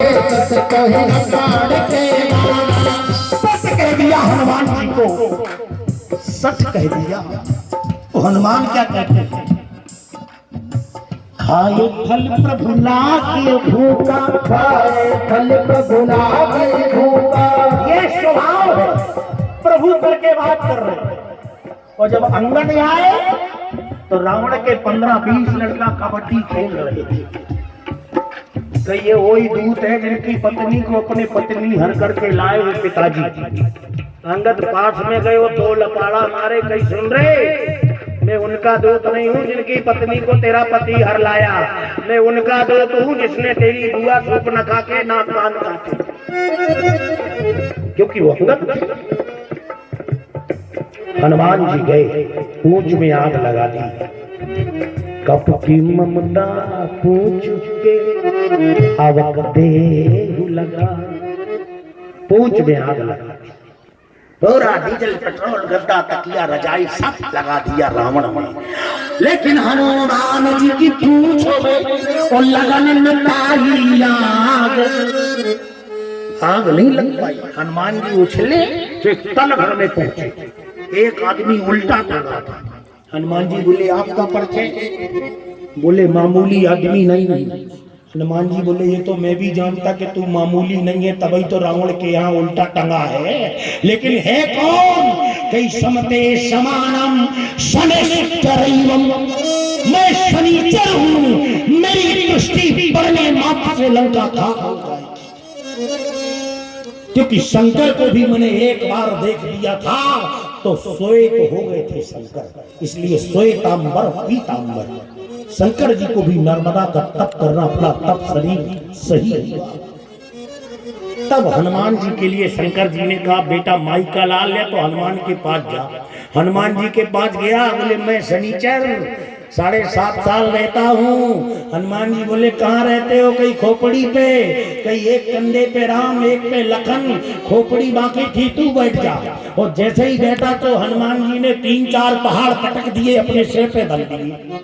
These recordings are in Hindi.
सच कह दिया हनुमान जी को, सच कह दिया। तो हनुमान क्या कहते हैं? खाए फल प्रभु लागे भूखा, खाए फल प्रभु लागे भूखा। ये स्वभाव है, प्रभु करके बात कर रहे हैं। और जब अंगद आए तो रावण के 15-20 लड़का कबड्डी खेल रहे थे। तो ये वही दूत है जिनकी पत्नी को अपने पत्नी हर करके लाए हुए पिताजी। अंगद पास में गए, वो 2 लपाड़ा मारे, कहीं सुन रहे? मैं उनका दूत नहीं हूँ जिनकी पत्नी को तेरा पति हर लाया। मैं उनका दूत हूँ जिसने तेरी बुआ सूप न खा के नाक कान काटे, क्योंकि वो अंगद थे। हनुमान जी गए, पूंछ में आग लगा दी। कप की ममता पूछ के आवक दे लगा, पूंछ में आग लगा दी। पूरा डीजल पेट्रोल गद्दा तकिया रजाई सब लगा दिया रावण ने। लेकिन हनुमान जी की पूंछ में और लगन में आग नहीं लग पाई। हनुमान जी उछले तो तल भर में पहुंचे। एक आदमी उल्टा टंगा था। हनुमान जी बोले आपका परिचय? बोले मामूली आदमी नहीं। हनुमान जी बोले ये तो मैं भी जानता कि तू मामूली नहीं है, तभी तो रावण के यहाँ उल्टा टंगा है। लेकिन है कौन? कई समते समानम शनिश्चरैवम। मैं शनिचर हूँ, मेरी दृष्टि पड़ने मात्र से लंका था। क्योंकि शंकर को भी मैंने एक बार देख लिया था तो सोए तो हो गए थे शंकर, इसलिए श्वेतांबर पीतांबर। शंकर जी को भी नर्मदा का तप करना पड़ा, तब शरीर सही हुआ। तब हनुमान जी के लिए शंकर जी ने कहा बेटा माई का लाल है तो हनुमान के पास जा। हनुमान जी के पास गया, बोले मैं शनिचर 7.5 साल रहता हूँ। हनुमान जी बोले कहाँ रहते हो? कहीं खोपड़ी पे, कहीं एक कंधे पे राम एक पे लखन, खोपड़ी बाकी थी, तू बैठ जा। और जैसे ही बैठा तो हनुमान जी ने 3-4 पहाड़ पटक दिए, अपने सिर पे धर दिए।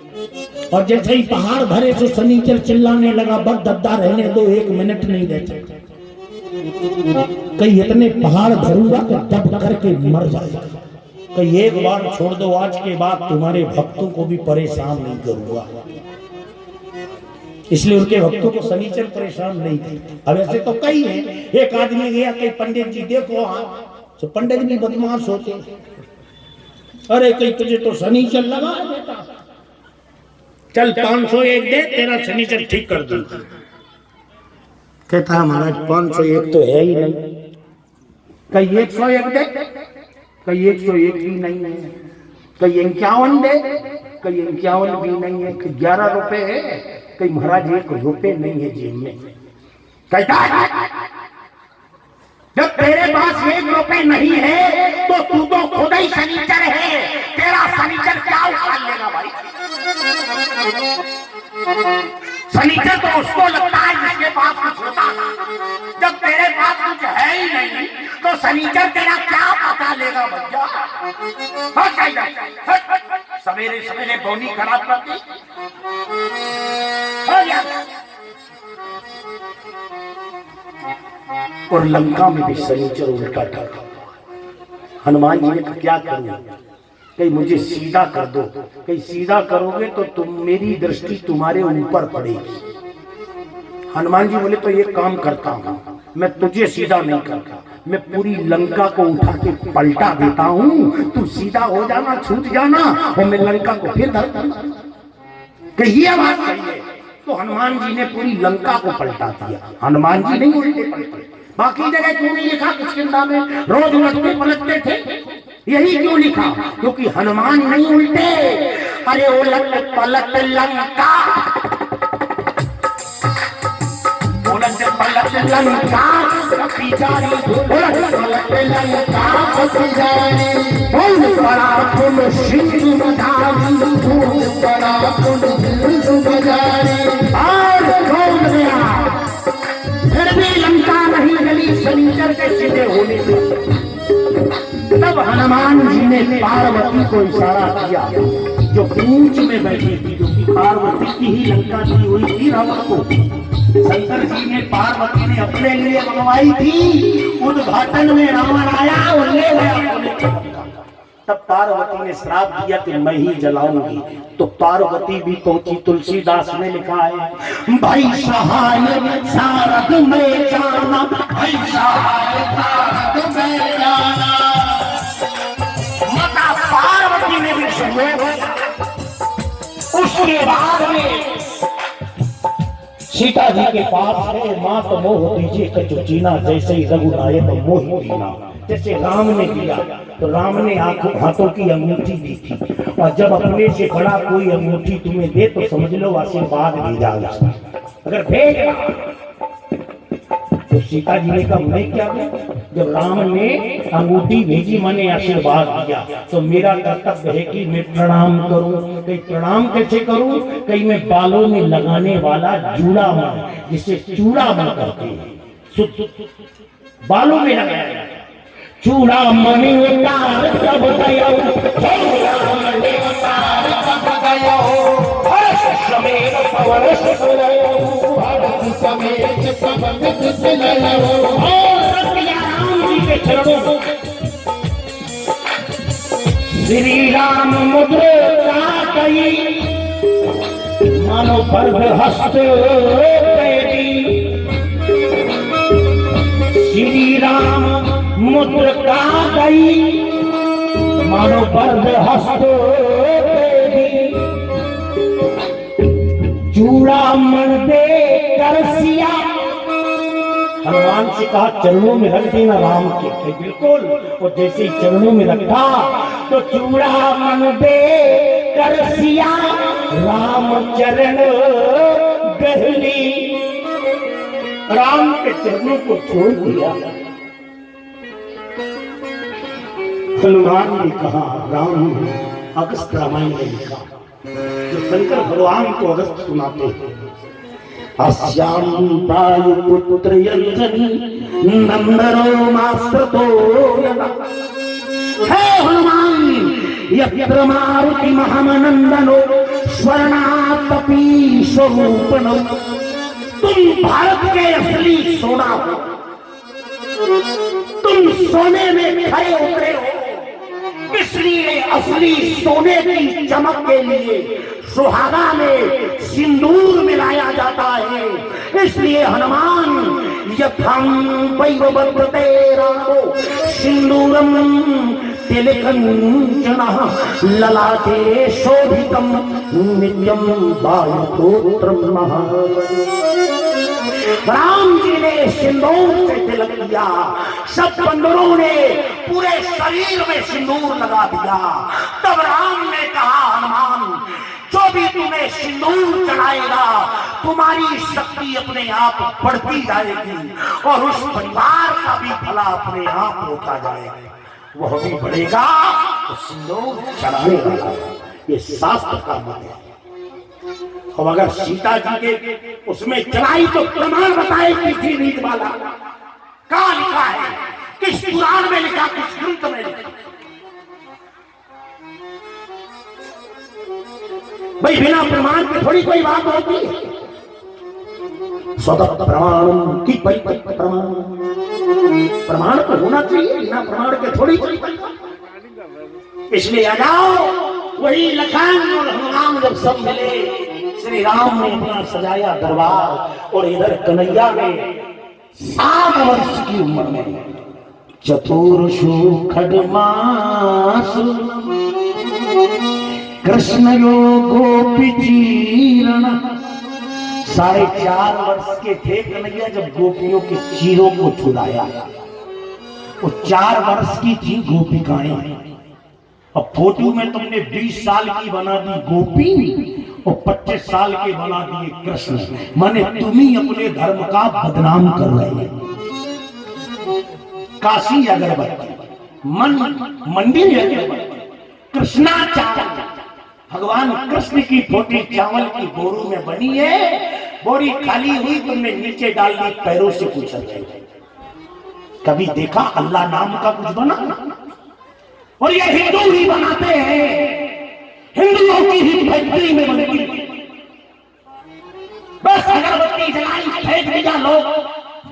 और जैसे ही पहाड़ धरे तो शनिचर चिल्लाने लगा बद दद्दा रहने दो, 1 मिनट नहीं रहते। कहीं इतने पहाड़ धरूंगा कि दब करके मर जाएगा। कहीं एक बार छोड़ दो, आज के बाद तुम्हारे भक्तों को भी परेशान नहीं करूंगा। इसलिए उनके भक्तों को शनिचर परेशान नहीं थे। अब ऐसे तो कई है। एक आदमी गया, कई पंडित जी देखो, तो पंडित भी बदमाश होते। अरे कहीं तुझे तो शनिचर लगा है बेटा, चल 501 दे, तेरा शनिचर ठीक कर दूंगा। कहता महाराज 501 तो है ही नहीं। कहीं 101 दे, कहीं 101 भी नहीं है, कहीं 51 दे, कहीं 51 भी नहीं है, कहीं 11 रुपए है, कहीं महाराज 1 रुपए नहीं है जेब में। कहता जब तेरे पास 1 रुपए नहीं है तो तू तो खुद ही शनिचर है। तेरा शनिचर क्या उखाड़ लेगा भाई? शनिचर तो उसको लगता है जिसके पास कुछ होता है। जब तेरे पास कुछ है ही नहीं तो शनिचर तेरा क्या पता लेगा भैया? सवेरे सवेरे बोनी खराब करती। और लंका में भी शनिचर उल्टा टंगा। हनुमान जी ने कहा क्या करूं? कहीं मुझे सीधा कर दो। कहीं सीधा करोगे तो तुम मेरी दृष्टि तुम्हारे ऊपर पड़ेगी। हनुमान जी बोले तो ये काम करता हूँ, मैं तुझे सीधा नहीं करता, मैं पूरी लंका को उठा के पलटा देता हूँ। तू सीधा हो जाना, छूट जाना, और मैं लंका को फिर धर दूंगा। ये बात सही है। तो हनुमान जी ने पूरी लंका को पलटा दिया। हनुमान जी नहीं उल्टे पलटे। बाकी जगह क्यों नहीं लिखा? किसकिंदा में रोज उलटते पलटते थे, यही क्यों लिखा? क्योंकि हनुमान नहीं उल्टे। अरे उलट पलट लंका, उलट पलट लंका पिजारी, उलट पलट लंका पिजारी। बोल बड़ा फुल सिंधु मदारी, बोल बड़ा फुल सिंधु मदारी। और खोल गया, फिर भी लंका नहीं गली शनिचर के सीधे होने पे। तब हनुमान जी ने पार्वती को इशारा किया जो पूंछ में बैठी थी, जो पार्वती की ही लंका दी हुई थी रावण को। शंकर जी ने पार्वती ने अपने लिए मंगवाई थी। उद्घाटन में रावण आया और ले गया। तब पार्वती ने श्राप दिया कि मैं ही जलाऊंगी। तो पार्वती भी पहुंची। तुलसीदास ने लिखा है, भाई सहाय सारद में जाना, भाई सहाय सारद में जाना। माता पार्वती ने भी सहयोग। उसके बाद में सीता जी के पास है, मात मोह दीजिए कछु चीना, जैसे ही रघुनायक मोह दीना। जैसे राम ने दिया तो राम ने हाथों की अंगूठी दी थी, और जब अपने से बड़ा कोई अंगूठी तुम्हें दे तो समझ लो आशीर्वाद भेजा उसने। अगर भेज तो सीता जी ने कहा मैं क्या करूं? जब राम ने अंगूठी भेजी मैंने आशीर्वाद दिया, तो मेरा कर्तव्य है कि मैं प्रणाम करूं। कहीं प्रणाम कैसे करूं? कहीं मैं बालों में लगाने वाला जूड़ा मन, जिसे चूड़ा मन करते हैं, बालों में लगाया चूड़ा मणि उतार कब गयो, मणि उतार कब गयो, हर्ष समेत पवन सुतलयो, हर्ष समेत पवन सुतलयो। और राम जी के चरणों श्री राम मुद्रा गई, मानो पर्व हस्त श्री राम मुद्र का गई, मानो पर्व हस्त चूड़ा मन दे कर सिया। हनुमान से कहा चरणों में रख देना राम के। बिल्कुल। और जैसे ही चरणों में रखा तो चूड़ा मन दे कर सिया, राम चरण गहली। राम के चरणों को छोड़ दिया। हनुमान ने कहा, राम अगस्त रामायण में लिखा, जो शंकर भगवान को अगस्त सुनाते हैं, अस्याम प्रायु पुत्र यंजनी नंदनो मास्त्रतो यदा। हे हनुमान, यत्र मारुति महामनंदनो स्वर्णातपी स्वरूपनो। तुम भारत के असली सोना हो, तुम सोने में खड़े उतरे हो, इसलिए असली सोने की चमक के लिए सुहागा में सिंदूर मिलाया जाता है। इसलिए हनुमान यथां वैववर्तते रामो सिंदूरम तिलकंचनः ललाटे शोभितं नित्यं वायुपुत्रं महाबली। राम जी ने सिंदूर से तिलक किया, सब बंदरों ने पूरे शरीर में सिंदूर लगा दिया। तब राम ने कहा, हनुमान जो भी तुम्हें सिंदूर चढ़ाएगा तुम्हारी शक्ति अपने आप बढ़ती जाएगी, और उस परिवार का भी भला अपने आप होता जाएगा, वह भी बढ़ेगा। तो सिंदूर चढ़ाने वाला ये शास्त्र का मत है। और अगर सीता जी के उसमें चढ़ाई तो प्रमाण बताए किसी रीत वाला। कहाँ लिखा है? किस पुराण में लिखा, किस ग्रंथ में लिखा? भाई बिना प्रमाण के थोड़ी कोई बात होती है। स्वतः प्रमाण की प्रमाण, प्रमाण तो होना चाहिए, बिना प्रमाण के थोड़ी कोई। इसलिए आ जाओ, वही लखन और हनुमान जब सब मिले, श्री राम ने अपना सजाया दरबार, और इधर कन्हैया ने 7 वर्ष की उम्र में चतुर्षु खड्गमासु कृष्ण यो गोपी चीरण। 4.5 वर्ष के थे कन्हैया जब गोपियों के चीरों को छुड़ाया। वो 4 वर्ष की थी गोपिकाएं। अब फोटो में तुमने 20 साल की बना दी गोपी और 25 साल के बना दिए कृष्ण। माने तुम ही अपने धर्म का बदनाम कर रहे हैं। काशी अगरबत्ती, मंदिर अगरबत्ती, कृष्णाचार्य, भगवान कृष्ण की फोटो चावल की बोरू में बनी है। बोरी खाली हुई, तुमने नीचे डाल दी, पैरों से कुचल गई। कभी देखा अल्लाह नाम का कुछ बना? और ये हिंदू ही बनाते हैं, हिंदुओं की ही फैक्ट्री में बनती। बस अगरबत्ती जलाई, फेंक दिया, लोग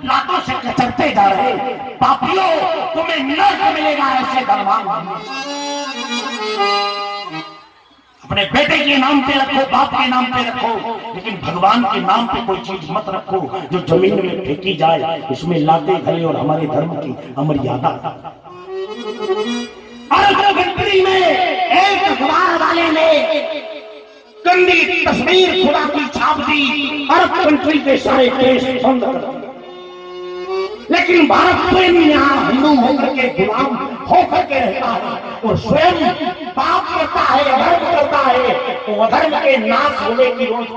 लातों से कचरते जा रहे। पापियों, तुम्हें नर्क मिलेगा ऐसे धर्मांग। अपने बेटे के नाम पे रखो, बाप के नाम पे रखो, लेकिन भगवान के नाम पे कोई चीज मत रखो जो जमीन में फेंकी जाए। इसमें लाते घले और हमारे धर्म की अमर्यादा। अरब कंट्री में एक अखबार वाले ने गंदी तस्वीर खुदा की छाप दी, अरब कंट्री के सारे केस बंद कर दिए। लेकिन भारत स्वयं यहाँ हिंदू होकर के, गुलाम होकर के रहता है और स्वयं पाप करता है, अधर्म करता है। तो अधर्म के नाश होने की रोज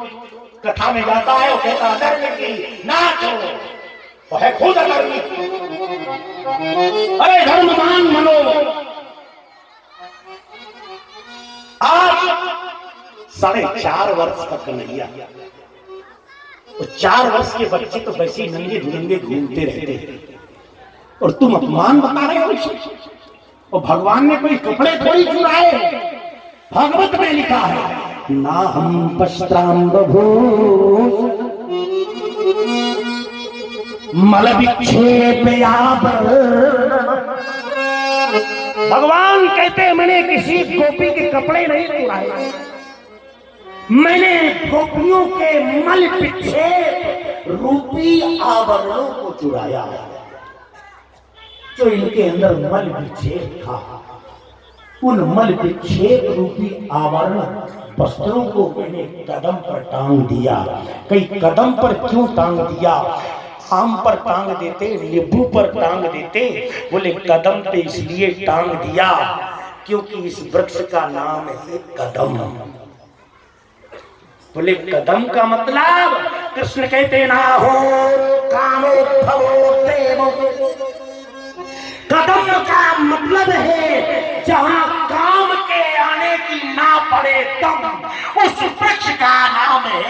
कथा में जाता है और कहता अधर्म की नाश हो, वो है खुद अधर्मी। अरे धर्मवान बनो। आज 4.5 वर्ष का कन्हैया, 4 वर्ष के बच्चे तो वैसे ही नंगे धुरंगे घूमते रहते हैं और तुम अपमान बता रहे हो। और भगवान ने कोई कपड़े थोड़ी चुराए। भागवत में लिखा है ना हम पश्चाम बभू मल विक्षेप। भगवान कहते मैंने किसी गोपी के कपड़े नहीं चुराए, मैंने गोपियों के मल विक्षेप रूपी आभरणों को चुराया है। जो इनके अंदर मल विक्षेप था, उन मल विक्षेप रूपी आवरण वस्त्रों को मैंने कदम पर टांग दिया। कई कदम पर क्यों टांग दिया? आम पर टांग देते, नींबू पर टांग देते, बोले कदम पे इसलिए टांग दिया क्योंकि इस वृक्ष का नाम है कदम। बोले कदम का मतलब, कृष्ण कहते ना हो कामोद्भवो देवो। कदम का मतलब है जहां काम के आने की ना पड़े दम, उस वृक्ष का नाम है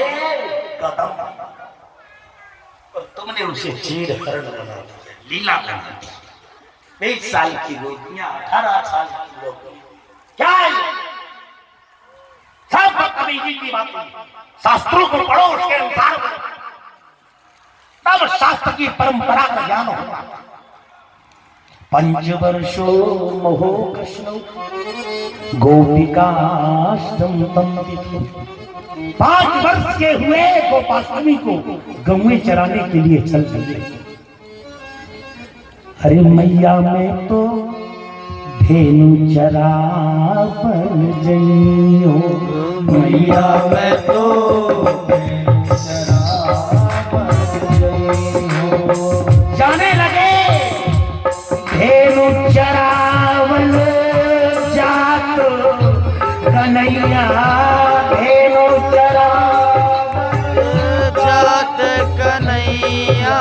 कदम। और तुमने उसे चीड़ हरण बना दिया, लीला बना दी। 20 साल की गोपियां, 18 साल की गोपियां, क्या है सब बदतमीजी की बातें। शास्त्रों को पढ़ो, उसके अनुसार तब शास्त्र की परंपरा का ज्ञान होगा। 5 वर्षो मोहो कृष्ण गोपिकाष्टम तम तिथि। 5 वर्ष के हुए गोपाष्टमी को गौएं चराने के लिए चल दिए। अरे मैया में तो धेनु चरावन जइयो, मैया में तो चरावन जइयो। जाने लगे धेनु चरावन जात कन्हैया, धेनु चरावन जात कन्हैया,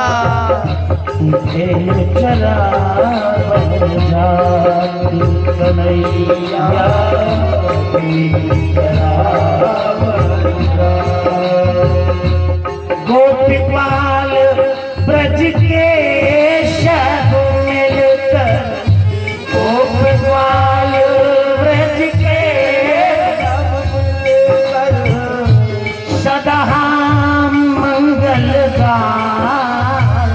धेनु चरावन जात कन्हैया। गोपीपाल ब्रज के शब मिलकर, गोपीपाल ब्रज के सदा मंगल गान,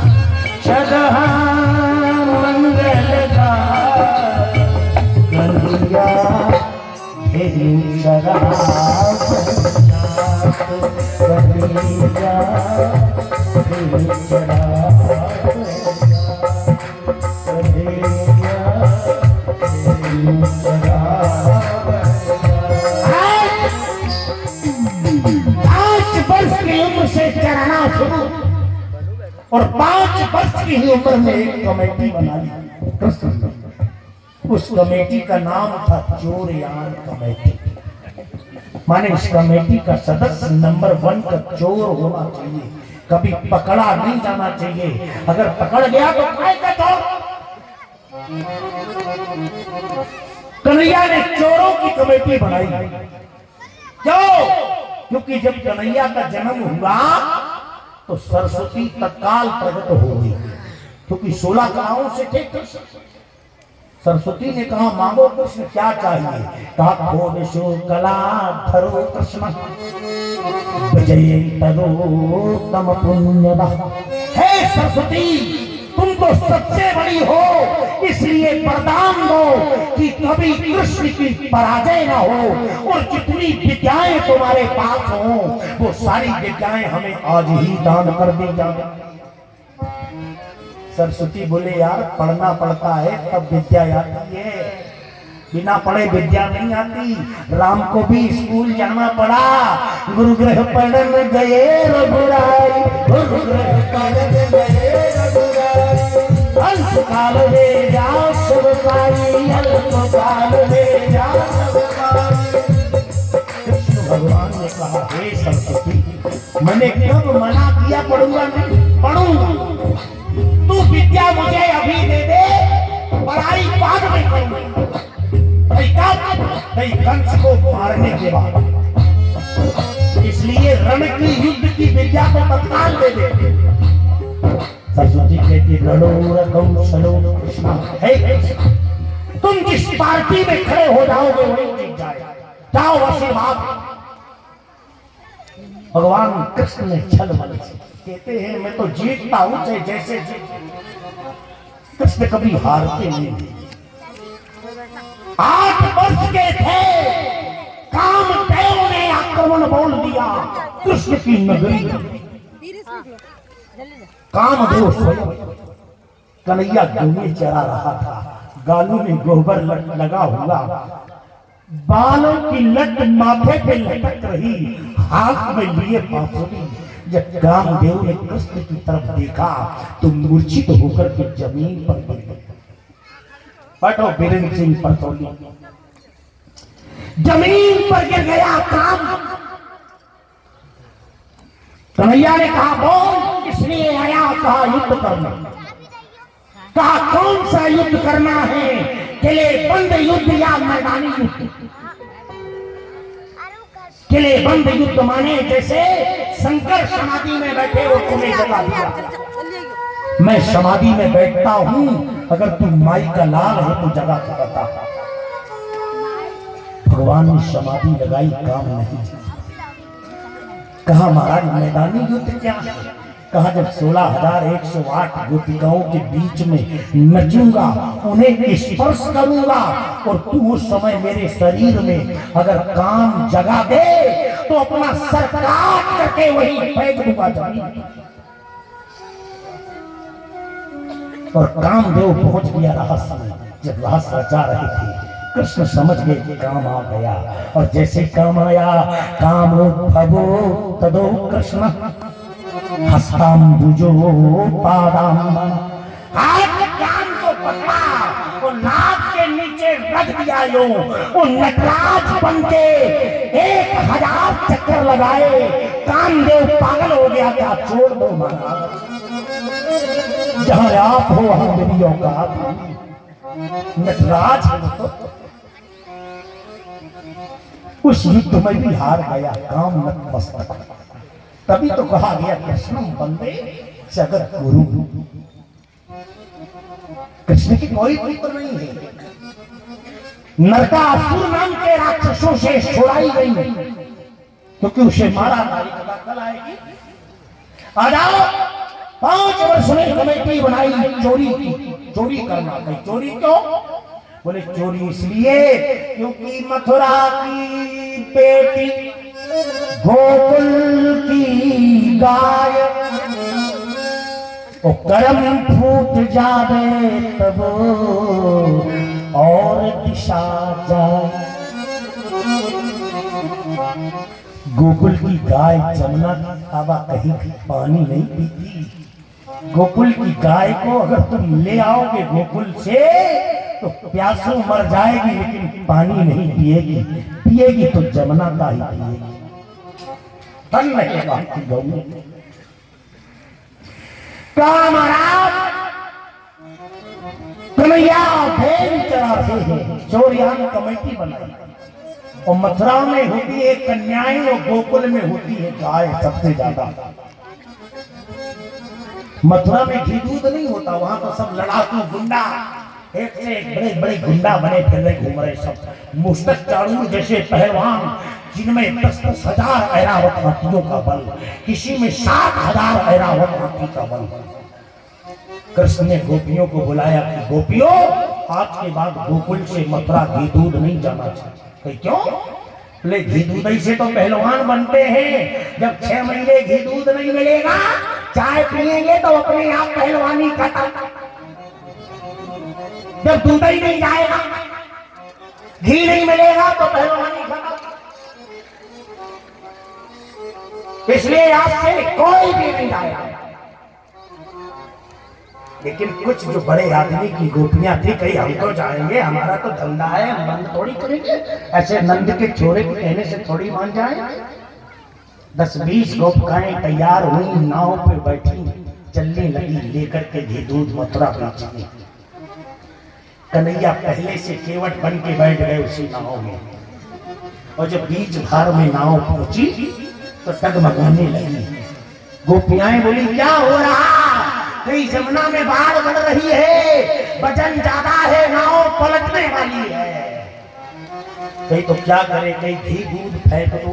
सदा मंगल गान। कन्हैया धेनु चरावन कन्हैया, धेनु चरावन कन्हैया, धेनु चरावन। 5 वर्ष की उम्र से चराना शुरू और 5 वर्ष की ही उम्र में एक कमेटी बना ली कृष्ण ने। उस कमेटी का नाम था चोरयान कमेटी। माने इस कमेटी का सदस्य नंबर 1 का चोर होना चाहिए, कभी पकड़ा नहीं जाना चाहिए। अगर पकड़ गया तो काय का चोर। कन्हैया ने चोरों की कमेटी बनाई। क्यों? क्योंकि जब कन्हैया का जन्म हुआ तो सरस्वती तत्काल प्रकट हो गई, क्योंकि 16 कलाओं से थे। सरस्वती ने कहा मांगो कृष्ण क्या चाहिए? कहा खोद शो कला धरो कृष्ण विजय तरो तम पुण्यदा। हे सरस्वती, तुम तो सबसे बड़ी हो, इसलिए वरदान दो कि कभी कृष्ण की पराजय ना हो, और जितनी विद्याएं तुम्हारे पास हो वो सारी विद्याएं हमें आज ही दान कर दी जाए। सरस्वती बोले यार पढ़ना पड़ता है तब विद्या आती है, बिना पढ़े विद्या नहीं आती। राम को भी स्कूल जाना पड़ा, गुरुग्रह पढ़न गए रघुराई, गुरुग्रह पढ़न गए रघुराई, अल्पकाल में जा सब पाई, अल्पकाल में जा सब पाई। कृष्ण भगवान ने कहा हे सरस्वती, मैंने कब मना किया पढ़ूंगा नहीं? पढ़ूंगा, तू विद्या मुझे अभी दे दे, पढ़ाई बाद में करूंगा। कंस को मारने के बाद, इसलिए रण की युद्ध की विद्या को तत्काल दे दे। सरस्वती कहती रणोरकौशलो कृष्ण, हे कृष्ण, तुम जिस पार्टी में खड़े हो जाओगे वही जीत जाएगा, जाओ आशीर्वाद। भगवान कृष्ण ने छल बल से कहते हैं मैं तो जीतता हूं चाहे जैसे जीत। कृष्ण कभी हारते नहीं। 8 वर्ष के थे, कामदेव ने आक्रमण बोल दिया कृष्ण की नगरी में। कामदेव स्वयं कन्हैया गंगे चरा रहा था, गालों में गोबर लगा हुआ, बालों की लट माथे पे लटक रही, हाथ में लिए बांसुरी। जब कामदेव ने कृष्ण की तरफ देखा तो मूर्छित होकर के जमीन पर गिर गए। बैठो बीरेंद्र सिंह परसौली, जमीन पर गिर गया काम। कन्हैया ने कहा बोल इसलिए आया? कहा युद्ध करना। कहा कौन सा युद्ध करना है? किले बंद युद्ध या मैदानी युद्ध? किले बंद युद्ध माने जैसे शंकर समाधि में बैठे हो, तुम्हें जगा दिया, मैं समाधि में बैठता हूं, अगर तुम माई का लाल है तो जगा के बता। भगवान ने समाधि लगाई, काम नहीं। कहा महाराज मैदानी युद्ध क्या है? कहा जब 16,108 गोपिकाओं के बीच में नचूंगा, उन्हें स्पर्श करूंगा, और तू उस समय मेरे शरीर में अगर काम जगा दे तो अपना सर काट करके वही फेंक दूंगा जमीन। और कामदेव पहुंच गया रहस्य में। जब रहस्य रचा रहे थे, कृष्ण समझ गए कि काम आ गया, और जैसे काम आया, कामोद्भवो तदो कृष्ण हस्ताम्बुजो पादाम, हाथ कान को पकड़ा और नाक के नीचे रख दिया यूं। वो नटराज बन के 1000 चक्कर लगाए। कामदेव पागल हो गया, क्या छोड़ दो महाराज, जहां आप हो वहां मेरी औकात नहीं। नटराज उस युद्ध में भी हार गया, काम नतमस्तक। तभी तो कहा गया कृष्ण बंदे जगत गुरु। कृष्ण की कोई पुत्र नहीं है। नरकासुर नाम के राक्षसों से छुड़ाई गई, क्योंकि उसे मारा नारी कथा कल आएगी। आ जाओ, 5 वर्ष में कमेटी बनाई चोरी की, चोरी करना। कहीं चोरी क्यों? बोले चोरी इसलिए क्योंकि मथुरा की बेटी गोकुल की गाय, ओ करम फूट जावे तब और दिशा जाए। गोकुल की गाय जमुना की हवा कहीं भी पानी नहीं पीती। गोकुल की गाय को अगर तुम ले आओगे गोकुल से तो प्यासों मर जाएगी, लेकिन पानी नहीं पिएगी। पिएगी तो जमुना का ही पिएगी। तन रहेगा गौ। महाराज कन्हैया भेड़ चराते हैं, चोरियान कमेटी बनाई। और मथुरा में होती है कन्याएं और गोकुल में होती है गाय सबसे ज्यादा। मथुरा में घी दूध नहीं होता, वहां तो सब लड़ाकू गुंडा एक से एक बड़े बड़े गुंडा बने फिर रहे, घूम रहे सब मुस्तक चारू जैसे पहलवान, जिनमें 10-10 हजार ऐरावत हाथियों का बल, किसी में 7,000 ऐरावत हाथी का बल। कृष्ण ने गोपियों को बुलाया कि गोपियों, आज के बाद गोकुल से मथुरा घी दूध नहीं जाना चाहिए। क्यों? बोले घी दूध से तो पहलवान बनते हैं, जब 6 महीने घी दूध नहीं मिलेगा, चाय पिएंगे तो अपने आप पहलवानी खत्म। जब दूध ही नहीं जाएगा, घी नहीं मिलेगा तो पहलवानी खत्म। इसलिए आज से कोई भी नहीं जाएगा। लेकिन कुछ जो बड़े आदमी की गोपियां थी, कहीं हम तो जाएंगे, हमारा तो धंधा है, हम बंद थोड़ी करेंगे, ऐसे नंद के छोरे के कहने से थोड़ी मान जाए। 10-20 गोपिकाएं तैयार हुई, नाव पे बैठी, चलने लगी लेकर के घी दूध मथुरा बेचने। कन्हैया पहले से केवट बन के बैठ गए उसी नाव में, और जब बीच धार में नाव पहुंची तो डगमगाने लगी। गोपियाएं बोली क्या हो रहा? कहीं जमुना में बाढ़ बढ़ रही है, वजन ज्यादा है, नाव पलटने वाली है। कहीं तो क्या करे, कहीं घी दूध फेंक दो।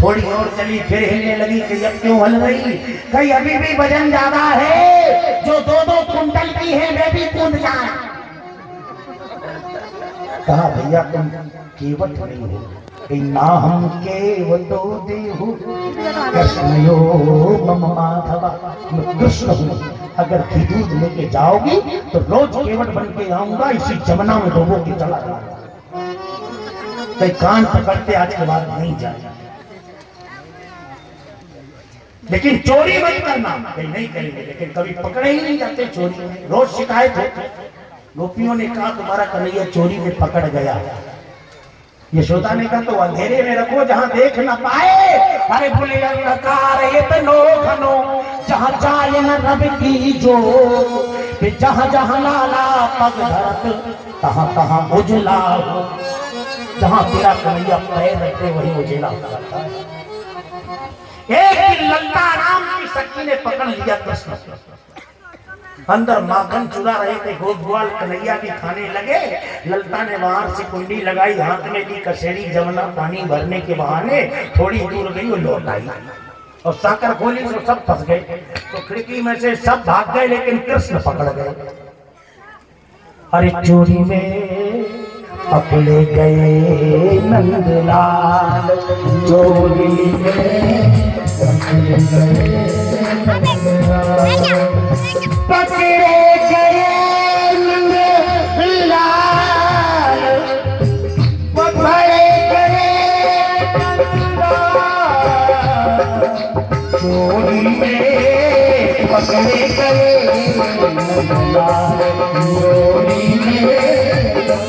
थोड़ी और चली, फिर हिलने लगी, कहीं अब क्यों हल रही, कहीं अभी भी वजन ज्यादा है, जो 2-2 कुंटल की है वे भी कूद जाए। कहा भैया तुम केवट नहीं हो, ना हम केवटो देहु कृष्णयो मम माधवा। मैं कृष्ण हूँ, अगर घी दूध लेके जाओगी तो रोज केवट बन के आऊंगा, इसी जमुना में डूबो के चला जाऊंगा। कहीं कान पकड़ते आज के बाद नहीं जाए, लेकिन चोरी मत करना। कहीं नहीं करेंगे, लेकिन कभी पकड़े ही नहीं जाते चोरी में, रोज शिकायत होती। गोपियों ने कहा तुम्हारा कन्हैया चोरी में पकड़ गया। यशोदा ने कहा तो अंधेरे में रखो जहां देख न पाए। अरे बोले अंधकार इतनो घनो, जहां जाए न रब की जो, जहां जहां लाला पग धरत तहां तहां उजला हो। जहां तेरा कन्हैया पैर रखते वही उजला होता है। एक दिन ललता राम की सखी ने पकड़ लिया कृष्ण, अंदर माखन चुरा रहे थे, गोपाल कन्हैया भी खाने लगे। ललता ने बाहर से कुंडी लगाई, हाथ में ली कसेरी, जमुना पानी भरने के बहाने थोड़ी दूर गई, वो लौट आई और साकर खोली तो सब फंस गए। तो खिड़की में से सब भाग गए, लेकिन कृष्ण पकड़ गए। अरे चोरी में पकड़े गए नंदलाल, चोरी में पकड़े गए नंदलाल, पकड़े गए चोरी में पकड़े गए नंदलाल, चोरी में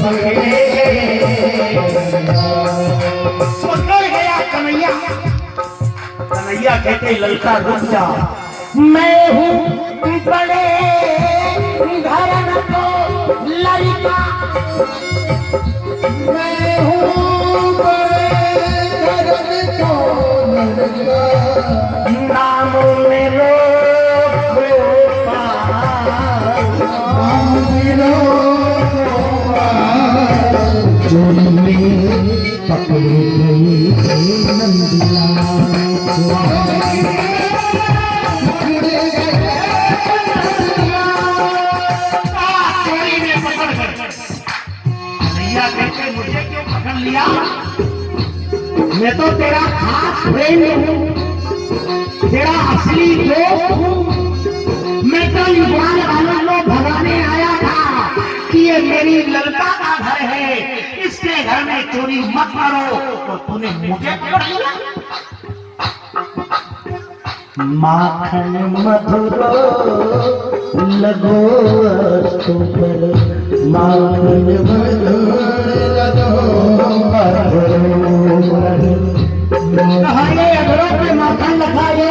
पकड़े पकड़ गया कन्हैया। कन्हैया कहते ललका रुक जा, मैं हूँ बड़े घरन को लड़का, मैं हूँ बड़े घरन को लड़का, नाम मेरो चोरी में पकड़े गए नंदलाल। मुझे क्यों पकड़ लिया? मैं तो तेरा खास फ्रेंड हूँ, तेरा असली दोस्त हूँ। मैं तो युवान वालों को भगाने आया था कि ये मेरी ललका का घर है, इसके घर में चोरी मत करो, तो तूने मुझे पकड़ लिया। माखन मधुरो लगो पर, माखन मधुरो कहाये अगरों पे माखन लगाए,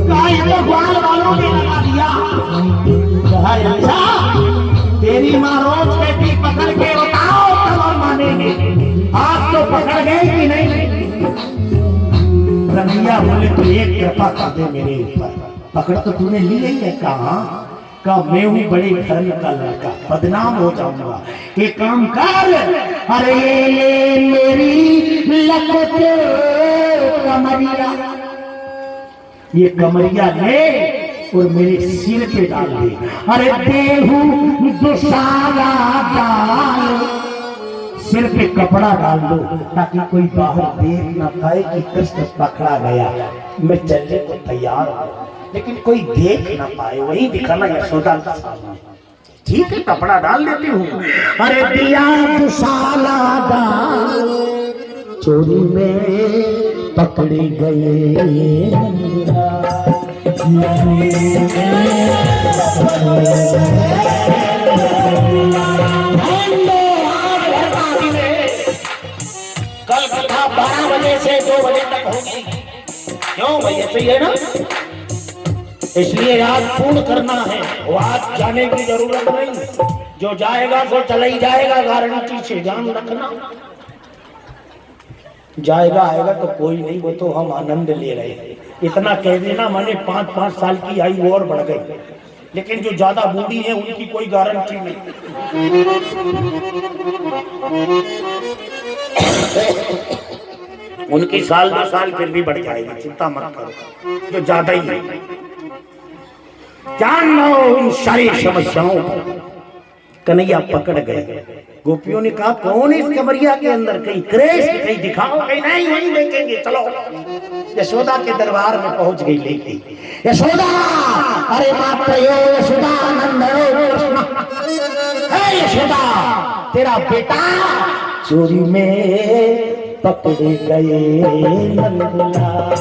कहा तो ग्वाल वालों ने लगा दिया। कहा अच्छा तेरी माँ रोज कहती पकड़ के बताओ तब हम मानेंगे, आज तो पकड़ गए कि नहीं? कन्हैया बोले तो एक कृपा कर दे मेरे ऊपर, पकड़ तो तूने ली नहीं है। कहा का मैं हूं बड़े घर का लड़का, बदनाम हो जाऊंगा, ये काम कर। अरे ये मेरी लपटे कमरिया, ये कमरिया ले और मेरे सिर पे डाल दे। अरे देहू दुसारा डाल, सिर पे कपड़ा डाल दो ताकि कोई बाहर देख ना पाए कि कृष्ण पकड़ा गया। मैं चलने को तैयार हूं, लेकिन कोई देख ना पाए, वही दिखाना यशोदा के सामने। ठीक है, कपड़ा डाल देती हूँ। अरे दिया दुसाला डाल, चोरी में पकड़े गए। कल कथा 12 बजे से 2 बजे तक होगी। क्यों भैया, सही है ना? इसलिए आज पूर्ण करना है, वो आज जाने की जरूरत नहीं। जो जाएगा वो चला ही जाएगा, गारंटी से ध्यान रखना। जाएगा आएगा तो कोई नहीं, वो तो हम आनंद ले रहे हैं। इतना कह देना, मैंने 5-5 साल की आयु और बढ़ गई, लेकिन जो ज्यादा बूढ़ी है उनकी कोई गारंटी नहीं। उनकी साल 2 साल फिर भी बढ़ जाएगी, चिंता मत करो। जो ज्यादा ही नहीं, जान लो इन सारी समस्याओं को कन्हैया पकड़ गए। गोपियों ने कहा कौन है इस कमरिया के अंदर, कहीं क्रेश, कहीं दिखाओ, कहीं नहीं, वहीं देखेंगे, चलो। यशोदा के दरबार में पहुंच गई लेके। यशोदा, अरे मात्र यशोदा यशोदा, तेरा बेटा चोरी में पकड़े गए नंदलाल,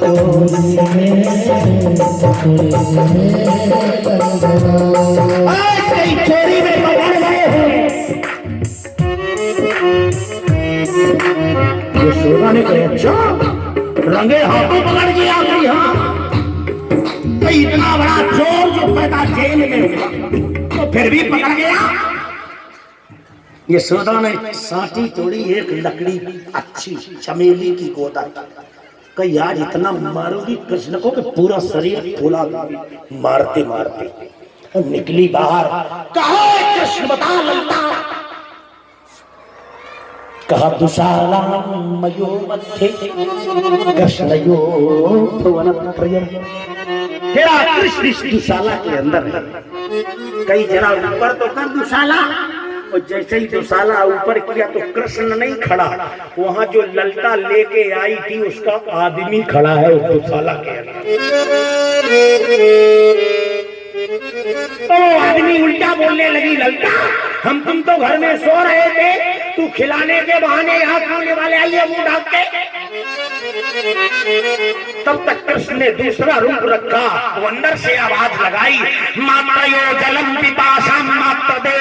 चोरी में पकड़े गए, चोरी में पकड़ गए हैं। यशोदा ने कहा अच्छा, रंगे हाथों पकड़ के आ गई। हाँ, तो इतना बड़ा चोर जो पैदा जेल में, तो फिर भी पकड़ गया। यशोदा ने साटी तोड़ी, एक लकड़ी अच्छी चमेली की गोदा, कही यार इतना मारूंगी कृष्ण को कि पूरा शरीर फूला, मारते मारते निकली बाहर। कहा कृष्ण बता ललता, कहा दुशाला मयो मध्य कृष्णयो भुवन प्रियम, तेरा कृष्ण इस दुशाला के अंदर है। कई जरा ऊपर तो कर दुशाला, और जैसे ही दुशाला ऊपर किया तो कृष्ण नहीं खड़ा, वहां जो ललता लेके आई थी उसका आदमी खड़ा है उस दुशाला के अंदर। तो आदमी उल्टा बोलने लगी, ललता हम तुम तो घर में सो रहे थे, तू खिलाने के बहाने यहाँ खाने वाले आइए मुंह ढाक के। तब तक कृष्ण ने दूसरा रूप रखा, वो अंदर से आवाज लगाई, मातयो जलम पिपासाम मातदे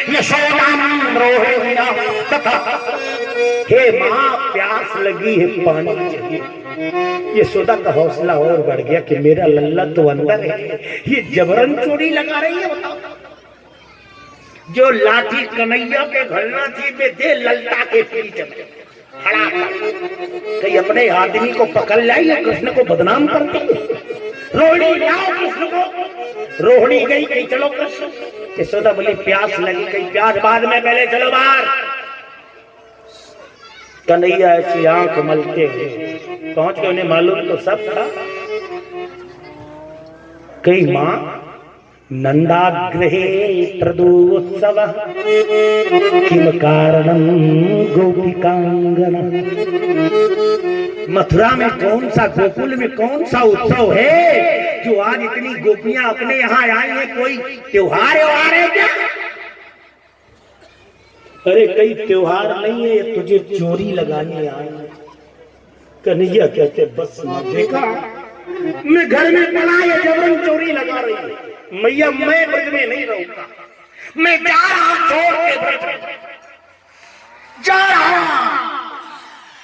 यशोदाम रोहिण्या तथा, हे माँ प्यास लगी है, पानी चाहिए। यशोदा का हौसला और बढ़ गया कि मेरा लल्ला तो अंदर है, ये जबरन चोरी लगा रही है। बताओ, जो लाठी कन्हैया के घरना थी पे दे ललता के पीठ में खड़ा कर, कहीं अपने आदमी को पकड़ लाई या कृष्ण को बदनाम करती। रोहिणी लाओ कृष्ण को। रोहिणी गई, कहीं चलो कृष्ण। यशोदा बोली प्यास लगी, कहीं प्यास बाद में, पहले चलो बाहर। कन्हैया ऐसी आंख मलते हुए पहुंच गए, उन्हें मालूम तो सब था। कई मां नंदाग्रहे प्रदोत्सव किम कारणम गोपिकांगना, मथुरा में कौन सा, गोकुल में कौन सा उत्सव है जो आज इतनी गोपियां अपने यहाँ आई है? कोई त्योहार है क्या? अरे कई त्योहार नहीं है, तुझे चोरी लगाने आए। कन्हैया कहते बस मैं देखा, मैं घर में पड़ा ये जबरन चोरी लगा रही है। मैया मैं ब्रज में नहीं रहूंगा, मैं जा रहा छोड़ के ब्रज में जा रहा।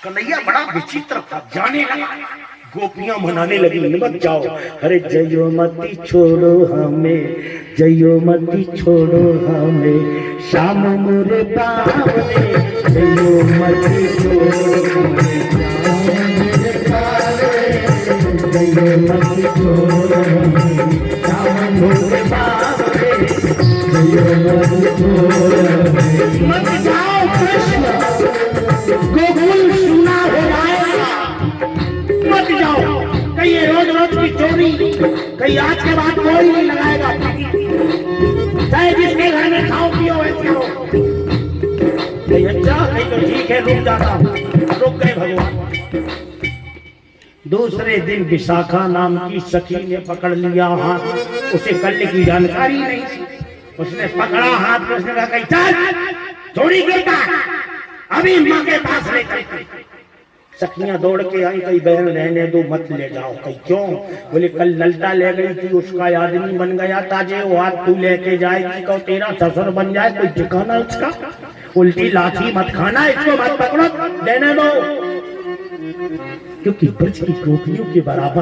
कन्हैया बड़ा विचित्र था, जाने लगा। गोपियां मनाने लगी, मत जाओ। अरे जयो मती छोड़ो हमें, जयो मती छोड़ो हमें, श्याम मोरे बावले, जयो मती छोड़ो हमें, जयो मती छोड़ो हमें, श्याम मोरे मत जाओ कृष्ण, गोकुल सुना हो जाएगा। मत जाओ, कहीं ये रोज रोज की चोरी, कहीं आज के बाद कोई नहीं लगाएगा। चाहे जिसके घर में खाओ पियो वैसे हो। नहीं अच्छा, नहीं तो ठीक है, रुक जाता हूँ। रुक गए भगवान। दूसरे दिन विशाखा नाम की सखी ने पकड़ लिया हाथ। उसे कल की जानकारी नहीं, उसने पकड़ा हाथ को, उसने कहा कहीं चल, चोरी करता अभी माँ के पास ले चल। सखियां दौड़ के आई, कहीं बहन रहने दो, मत ले जाओ। कहीं क्यों? बोले कल ललता ले गई थी, उसका आदमी बन गया ताजे, वो आज तू लेके जाएगी तो तेरा ससुर बन जाए, कोई ठिकाना इसका। उल्टी लाठी मत खाना, इसको मत पकड़ो, देने दो। क्योंकि ब्रज की टोकरियों के बराबर